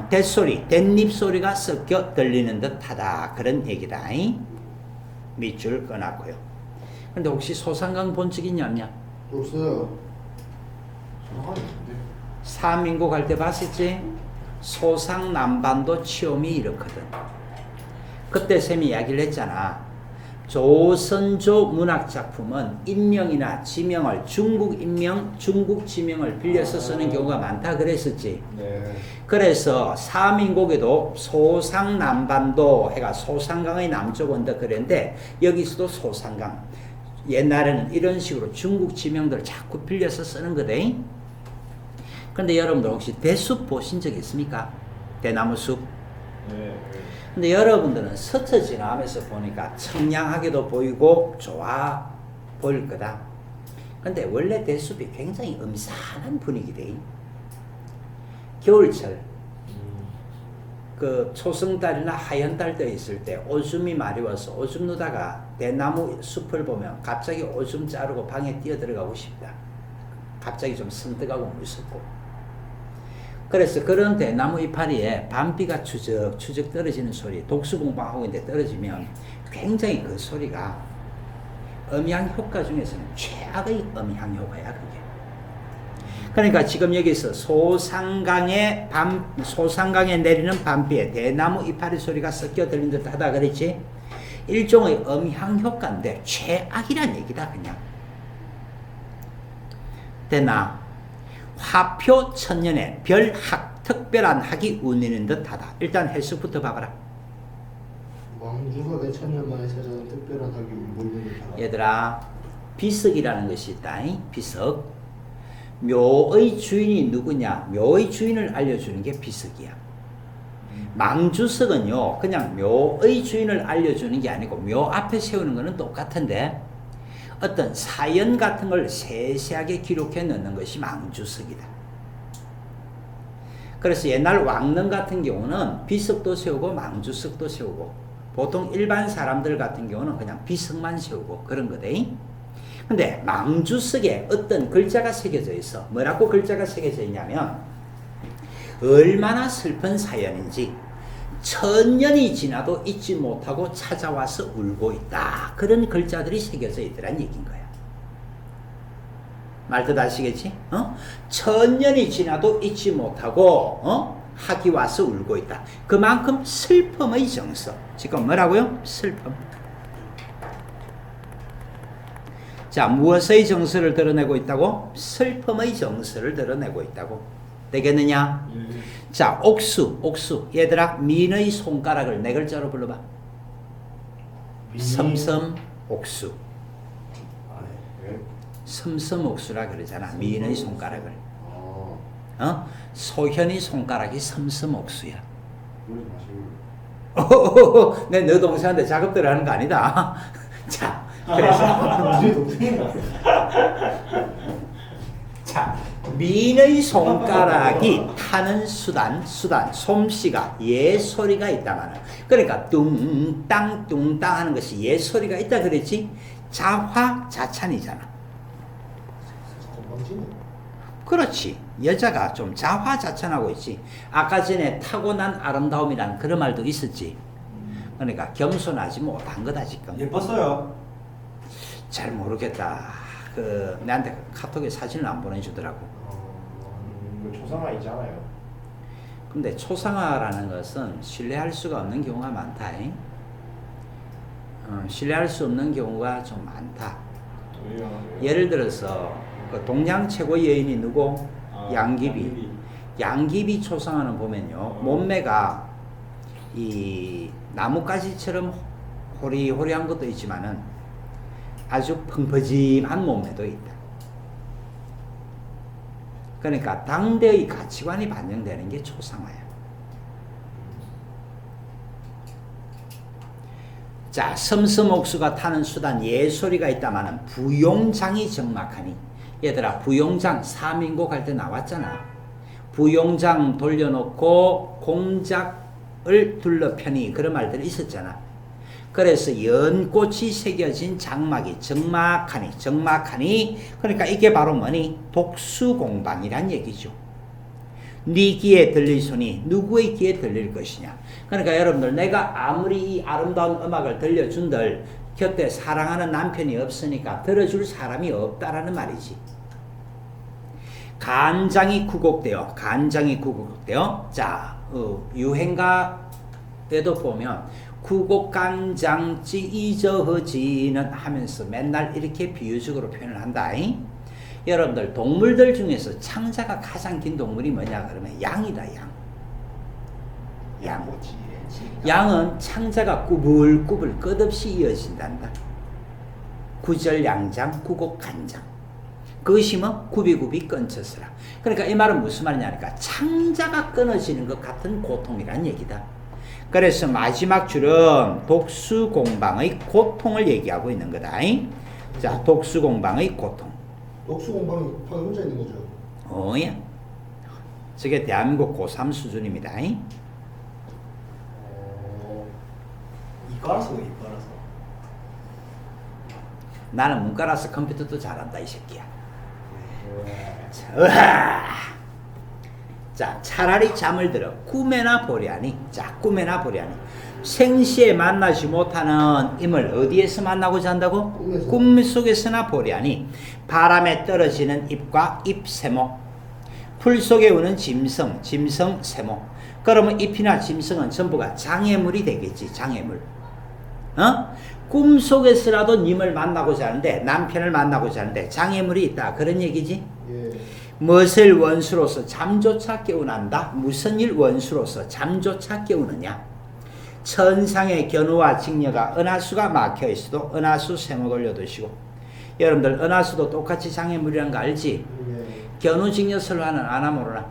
뱃소리, 뱃잎소리가 섞여 들리는 듯하다, 그런 얘기다. 밑줄 꺼놨고요. 근데 혹시 소상강 본 적 있냐 없냐? 없어요. 사민국 할 때 봤었지? 소상남반도 치움이 이렇거든. 그때 쌤이 이야기를 했잖아. 조선조 문학작품은 인명이나 지명을 중국 인명, 중국 지명을 빌려서 쓰는 경우가 많다 그랬었지. 네. 그래서 사민국에도 소상남반도 해가 소상강의 남쪽 언덕 그랬는데 여기서도 소상강. 옛날에는 이런 식으로 중국 지명들을 자꾸 빌려서 쓰는 거대. 근데 여러분들 혹시 대숲 보신 적 있습니까? 대나무 숲. 네. 근데 여러분들은 스쳐 지나가면서 보니까 청량하게도 보이고 좋아 보일 거다. 근데 원래 대숲이 굉장히 음산한 분위기대. 겨울철 그 초승달이나 하연달 때 있을 때 오줌이 마려워서 오줌 누다가 대나무 숲을 보면 갑자기 오줌 자르고 방에 뛰어 들어가고 싶다. 갑자기 좀 선뜩하고 무섭고. 그래서 그런 대나무 이파리에 밤비가 추적 떨어지는 소리, 독수 공방하고 있는데 떨어지면 굉장히 그 소리가 음향 효과 중에서는 최악의 음향 효과야, 그게. 그러니까 지금 여기서 소상강에 내리는 밤비에 대나무 이파리 소리가 섞여 들린 듯 하다 그랬지? 일종의 음향 효과인데 최악이란 얘기다, 그냥. 되나? 화표 천년에 별학, 특별한 학이 운이는 듯하다. 일단 해석부터 봐봐라. 왕주가 몇천년 만에 찾아온 특별한 학이 울고 있는 듯하다. 얘들아, 비석이라는 것이 있다. 비석. 묘의 주인이 누구냐? 묘의 주인을 알려주는 게 비석이야. 망주석은요, 그냥 묘의 주인을 알려주는 게 아니고 묘 앞에 세우는 거는 똑같은데 어떤 사연 같은 걸 세세하게 기록해 넣는 것이 망주석이다. 그래서 옛날 왕릉 같은 경우는 비석도 세우고 망주석도 세우고 보통 일반 사람들 같은 경우는 그냥 비석만 세우고 그런 거대. 근데 망주석에 어떤 글자가 새겨져 있어. 뭐라고 글자가 새겨져 있냐면 얼마나 슬픈 사연인지 1000년이 지나도 잊지 못하고 찾아와서 울고 있다. 그런 글자들이 새겨져 있더란 얘기인 거야. 말뜻 아시겠지? 1000년이 지나도 잊지 못하고 학이 와서 울고 있다. 그만큼 슬픔의 정서. 지금 뭐라고요? 슬픔. 자, 무엇의 정서를 드러내고 있다고? 슬픔의 정서를 드러내고 있다고. 되겠느냐? 자, 옥수. 얘들아, 민의 손가락을 네 글자로 불러봐. 섬섬옥수. 섬섬옥수라 그러잖아. 민의 손가락을. 소현이 손가락이 섬섬옥수야. 내 너 동생한테 작업들 하는 거 아니다. 자, 그래서 자, 민의 손가락이 타는 수단, 솜씨가 예소리가 있다마는. 그러니까 뚱땅 하는 것이 예소리가 있다 그랬지. 자화자찬이잖아. 그렇지. 여자가 좀 자화자찬하고 있지. 아까 전에 타고난 아름다움이라는 그런 말도 있었지. 그러니까 겸손하지 못한 거다 지금. 예뻤어요. 잘 모르겠다. 내한테 카톡에 사진을 안 보내주더라고. 이거 초상화이잖아요. 근데 초상화라는 것은 신뢰할 수가 없는 경우가 많다. 신뢰할 수 없는 경우가 좀 많다. 왜요? 예를 들어서 그 동양 최고 여인이 누구? 양귀비. 양귀비 초상화는 보면요, 몸매가 이 나뭇가지처럼 호리호리한 것도 있지만은 아주 펑퍼짐한 몸매도 있다. 그러니까 당대의 가치관이 반영되는 게 초상화야. 자, 섬섬옥수가 타는 수단 예소리가 있다마는 부용장이 적막하니. 얘들아, 부용장 3인국 할 때 나왔잖아. 부용장 돌려놓고 공작을 둘러펴니 그런 말들이 있었잖아. 그래서 연꽃이 새겨진 장막이 적막하니 그러니까 이게 바로 뭐니? 독수공방이란 얘기죠. 네 귀에 들릴 소리 누구의 귀에 들릴 것이냐. 그러니까 여러분들, 내가 아무리 이 아름다운 음악을 들려준들 곁에 사랑하는 남편이 없으니까 들어줄 사람이 없다라는 말이지. 간장이 구곡되어. 자, 유행가에도 보면 구곡간장찌 이저허지는 하면서 맨날 이렇게 비유적으로 표현을 한다. 여러분들, 동물들 중에서 창자가 가장 긴 동물이 뭐냐 그러면 양이다. 양은 창자가 꾸불꾸불 끝없이 이어진단다. 구절양장 구곡간장. 그것이 뭐 구비구비 끊쳤으라. 그러니까 이 말은 무슨 말이냐니까 창자가 끊어지는 것 같은 고통이란 얘기다. 그래서 마지막 줄은 독수공방의 고통을 얘기하고 있는 거다. 자, 독수공방의 고통. 독수공방이 혼자 있는 거죠? 예. 저게 대한민국 고3 수준입니다. 이과라서 이과라서. 나는 문과라서 컴퓨터도 잘한다 이 새끼야. 자, 자, 차라리 잠을 들어 꿈에나 보려니. 자, 꿈에나 보려니. 생시에 만나지 못하는 임을 어디에서 만나고 잔다고? 꿈속에서나 보려니. 바람에 떨어지는 잎과 잎새모, 풀 속에 우는 짐승, 세모. 그러면 잎이나 짐승은 전부가 장애물이 되겠지. 장애물. 꿈속에서라도 님을 만나고자 하는데, 남편을 만나고자 하는데 장애물이 있다 그런 얘기지. 예. 무엇을 원수로서 잠조차 깨우난다? 무슨 일 원수로서 잠조차 깨우느냐? 천상의 견우와 직녀가 은하수가 막혀 있어도 은하수 세모 돌려두시고. 여러분들, 은하수도 똑같이 장애물이란 거 알지? 예. 견우직녀설화는 아나 모르나?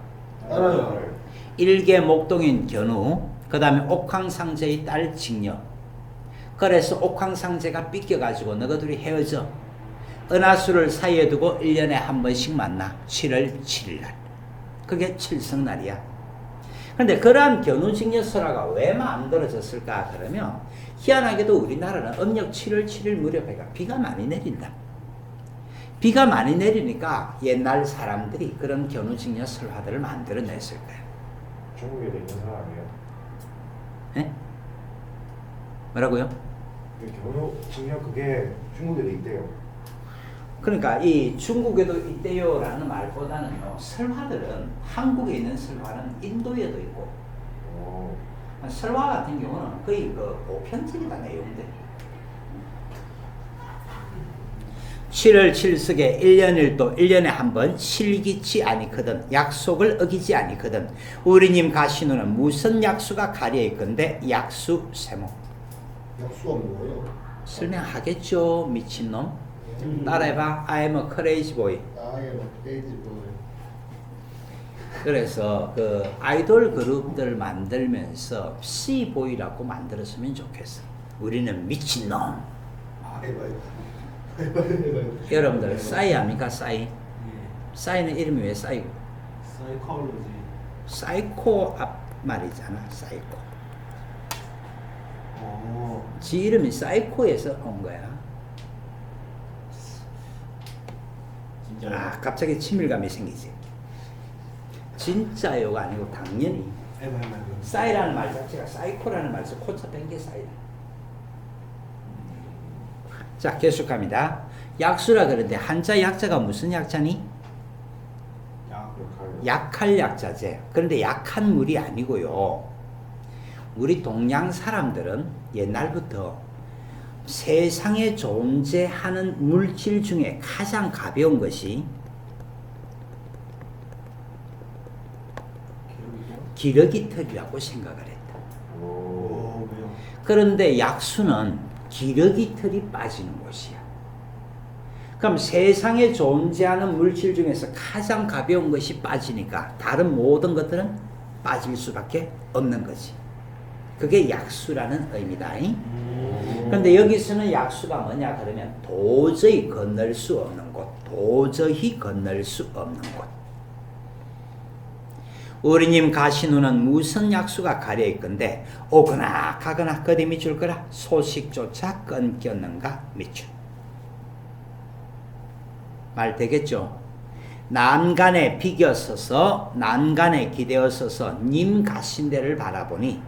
알아요. 일개 목동인 견우, 그 다음에 옥황상제의 딸 직녀. 그래서 옥황상제가 삐껴가지고 너희들이 헤어져. 은하수를 사이에 두고 1년에 한 번씩 만나. 7월 7일날. 그게 칠성날이야. 그런데 그러한 견우직녀설화가 왜 만들어졌을까? 그러면 희한하게도 우리나라는 음력 7월 7일 무렵에 비가 많이 내린다. 비가 많이 내리니까 옛날 사람들이 그런 견우직녀설화들을 만들어냈을 거야. 중국에도 있는 사람이에요. 예? 뭐라고요? 그 경로 증명 그게 중국에도 있대요. 그러니까 이 중국에도 있대요라는 말보다는요, 설화들은 한국에 있는 설화는 인도에도 있고, 어. 설화 같은 경우는 거의 그 보편적이다 내용들. 7월 7석에 1년 1도 1년에 한 번 실기치 아니거든. 약속을 어기지 아니거든. 우리님 가시노는 무슨 약수가 가려있건데 약수 세모. 약수가 뭐예요? 설명하겠죠, 미친놈. 따라해봐. I am a crazy boy. 아예 막 페이지 뭐. 그래서 그 아이돌 그룹들 만들면서 C-보이라고 만들었으면 좋겠어. 우리는 미친놈. 여러분들 싸이 합니까? 싸이? 예. 싸이는 이름이 왜 싸이고? 사이콜로지. 사이코 앞 말이잖아. 사이코. 어. 지 이름이 사이코에서 온 거야. 진짜. 아, 갑자기 친밀감이 생기지. 진짜요가 아니고 당연히 해봐. 싸이라는 말 자체가 사이코라는 말에서 코차 뺀게 싸이다. 자, 계속합니다. 약수라 그러는데 한자 약자가 무슨 약자니? 약할 약자제. 그런데 약한 물이 아니고요. 우리 동양 사람들은 옛날부터 세상에 존재하는 물질 중에 가장 가벼운 것이 기러기털이라고 생각을 했다. 오, 왜요? 그런데 약수는 기러기털이 빠지는 곳이야. 그럼 세상에 존재하는 물질 중에서 가장 가벼운 것이 빠지니까 다른 모든 것들은 빠질 수밖에 없는 거지. 그게 약수라는 의미다. 그런데 여기서는 약수가 뭐냐 그러면 도저히 건널 수 없는 곳, 도저히 건널 수 없는 곳. 우리님 가시누는 무슨 약수가 가려있건데 오거나 가거나 거듭이 줄 거라 소식조차 끊겼는가 미추. 말 되겠죠? 난간에 비겨서서 난간에 기대어서서 님 가신 데를 바라보니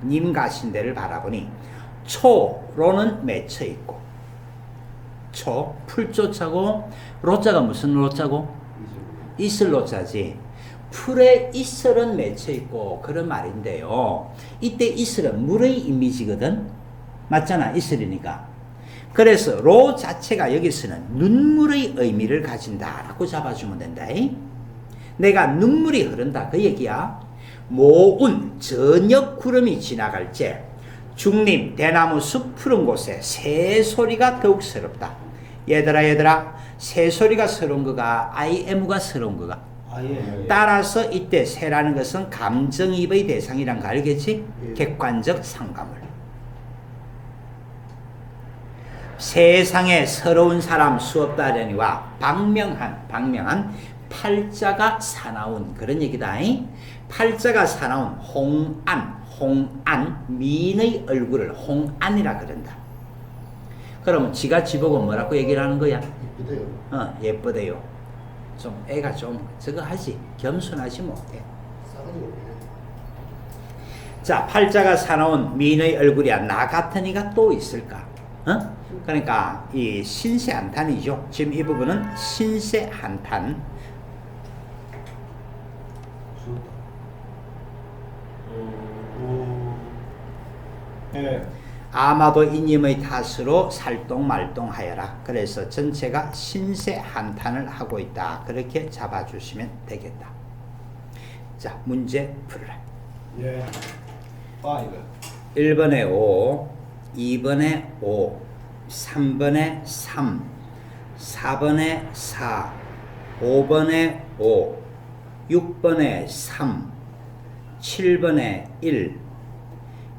초로는 맺혀 있고 초 풀조차고 로자가 무슨 로자고? 이슬 로자지. 풀에 이슬은 맺혀 있고 그런 말인데요. 이때 이슬은 물의 이미지거든. 맞잖아. 이슬이니까. 그래서 로 자체가 여기서는 눈물의 의미를 가진다라고 잡아주면 된다. 내가 눈물이 흐른다 그 얘기야. 모운 저녁 구름이 지나갈 때 중림 대나무 숲 푸른 곳에 새소리가 더욱 새롭다. 얘들아 새소리가 새로운 거가 IM가 새로운 거가. 따라서 이때 새라는 것은 감정이입의 대상이란 거 알겠지? 객관적 상감을. 세상에 서러운 사람 수없다려니와 방명한 팔자가 사나운 그런 얘기다. 팔자가 사나운 홍안 미인의 얼굴을 홍안이라 그런다. 그러면 지가 지보고 뭐라고 얘기를 하는 거야? 예쁘대요. 예쁘대요. 좀 애가 좀 저거 하지 겸손하지 못해. 싸가지 없네. 자, 팔자가 사나운 미인의 얼굴이야. 나 같은 이가 또 있을까? 그러니까 이 신세한탄이죠. 지금 이 부분은 신세한탄. 네. 아마도 이님의 탓으로 살똥말똥하여라. 그래서 전체가 신세한탄을 하고 있다. 그렇게 잡아주시면 되겠다. 자, 문제 풀어라. 예. 5. 1번에 5, 2번에 5, 3번에 3, 4번에 4, 5번에 5, 6번에 3, 7번에 1,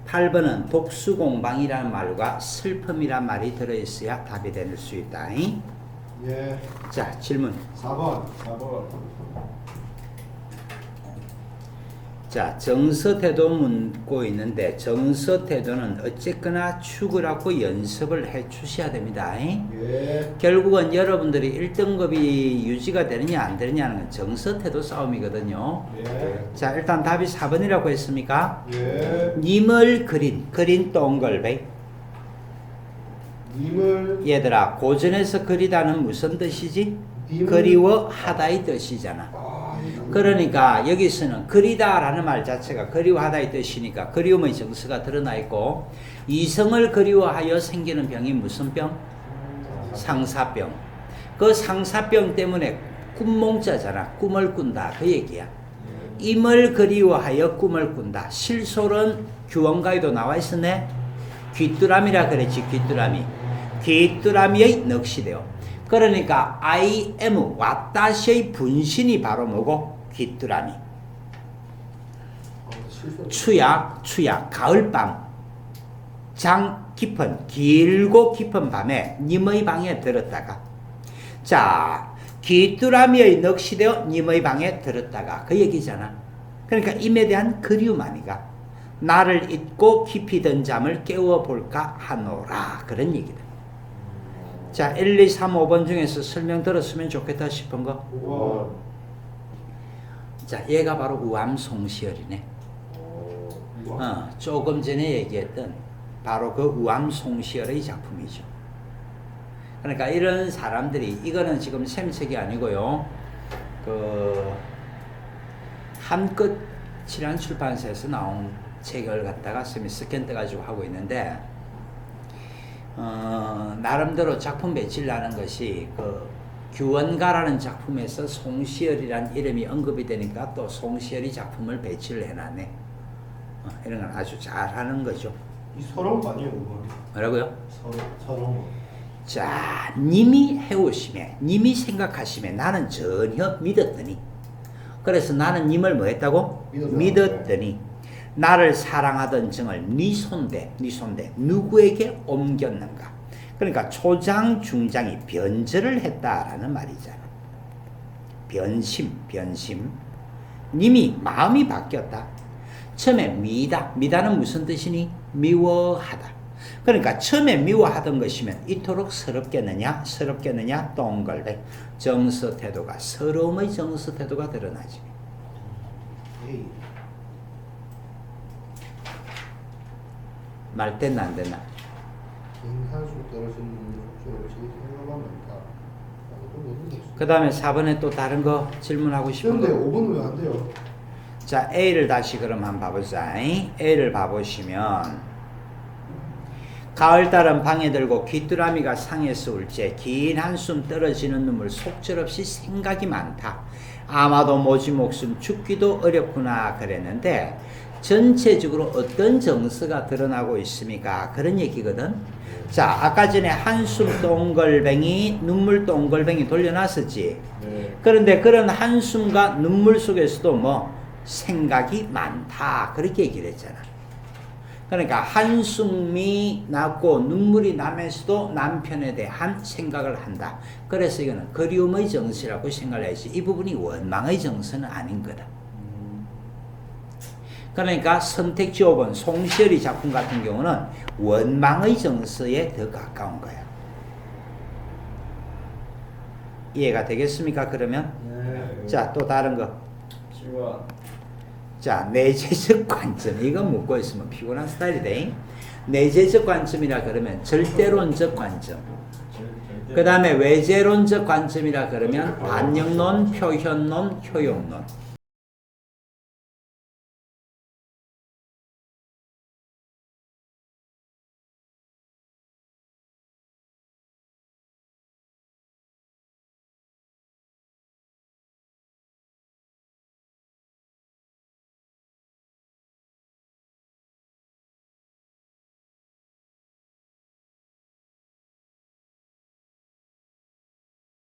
8번은 독수공방이라는 말과 슬픔이란 말이 들어있어야 답이 될 수 있다. 예. 자, 질문. 4번. 4번. 자, 정서태도 묻고 있는데 정서태도는 어쨌거나 축을 연습을 해 주셔야 됩니다. 예. 결국은 여러분들이 1등급이 유지가 되느냐 안 되느냐는 건 정서태도 싸움이거든요. 예. 자, 일단 답이 4번이라고 했습니까? 예. 님을 그린 동글뱅. 님을 얘들아, 고전에서 그리다는 무슨 뜻이지? 님을- 그리워하다의 뜻이잖아. 그러니까 여기서는 그리다라는 말 자체가 그리워하다의 뜻이니까 그리움의 정서가 드러나 있고, 이성을 그리워하여 생기는 병이 무슨 병? 상사병. 그 상사병 때문에 꿈몽자잖아. 꿈을 꾼다 그 얘기야. 임을 그리워하여 꿈을 꾼다. 실솔은 규원가에도 나와 있었네. 귀뚜라미라 그랬지. 귀뚜라미. 귀뚜라미의 넋이래요. 그러니까 I am 와타시의 분신이 바로 뭐고? 귀뚜라미. 추야 가을밤, 장 깊은 길고 깊은 밤에 님의 방에 들었다가, 자, 귀뚜라미의 넋이 되어 님의 방에 들었다가 그 얘기잖아. 그러니까 임에 대한 그리움 아니가. 나를 잊고 깊이 든 잠을 깨워볼까 하노라 그런 얘기다. 자, 1, 2, 3, 5번 중에서 설명 들었으면 좋겠다 싶은 거. 5번. 자, 얘가 바로 우암송시열이네. 조금 전에 얘기했던 바로 그 우암송시열의 작품이죠. 그러니까 이런 사람들이, 이거는 지금 셈책이 아니고요. 그 한끗이라는 출판사에서 나온 책을 갖다가 쌤이 스캔 떠가지고 하고 있는데, 나름대로 작품 배치를 하는 것이 그 규원가라는 작품에서 송시열이라는 이름이 언급이 되니까 또 송시열이 작품을 배치를 해놨네. 이런 건 아주 잘하는 거죠. 이 서러운 거 아니에요, 5번? 뭐라고요? 서러운 거. 자, 님이 해오심에, 님이 생각하심에 나는 전혀 믿었더니, 그래서 나는 님을 뭐 했다고? 믿었더니 나를 사랑하던 정을 네 손대 누구에게 옮겼는가? 그러니까 초장 중장이 변절을 했다라는 말이잖아. 변심. 님이 마음이 바뀌었다. 처음에 미다는 무슨 뜻이니? 미워하다. 그러니까 처음에 미워하던 것이면 이토록 서럽겠느냐 동글뱅. 정서태도가, 서러움의 정서태도가 드러나지. 에이. 말 됐나 안 됐나? 한수 떨어지는 속초로 생각만 많다. 그 다음에 4번에 또 다른 거 질문하고 싶은 근데 거. 5번은 왜 안 돼요? 자, A를 다시 그럼 한번 봐보자. A를 봐보시면, 가을달은 방에 들고 귀뚜라미가 상에서 울제 긴 한숨 떨어지는 눈물 속절없이 생각이 많다. 아마도 모지 목숨 죽기도 어렵구나 그랬는데, 전체적으로 어떤 정서가 드러나고 있습니까? 그런 얘기거든. 자, 아까 전에 한숨 동글뱅이, 눈물 동글뱅이 돌려놨었지. 네. 그런데 그런 한숨과 눈물 속에서도 뭐 생각이 많다 그렇게 얘기를 했잖아. 그러니까 한숨이 났고 눈물이 나면서도 남편에 대한 생각을 한다. 그래서 이거는 그리움의 정서라고 생각을 해야지, 이 부분이 원망의 정서는 아닌 거다. 그러니까 선택지 5번 송시열이 작품 같은 경우는 원망의 정서에 더 가까운 거야. 이해가 되겠습니까? 그러면 네. 자, 또 다른 거. 7번. 자, 내재적 관점. 이거 묻고 있으면 피곤한 스타일이다. 내재적 관점이라 그러면 절대론적 관점. 그 다음에 외재론적 관점이라 그러면 반영론, 표현론, 효용론.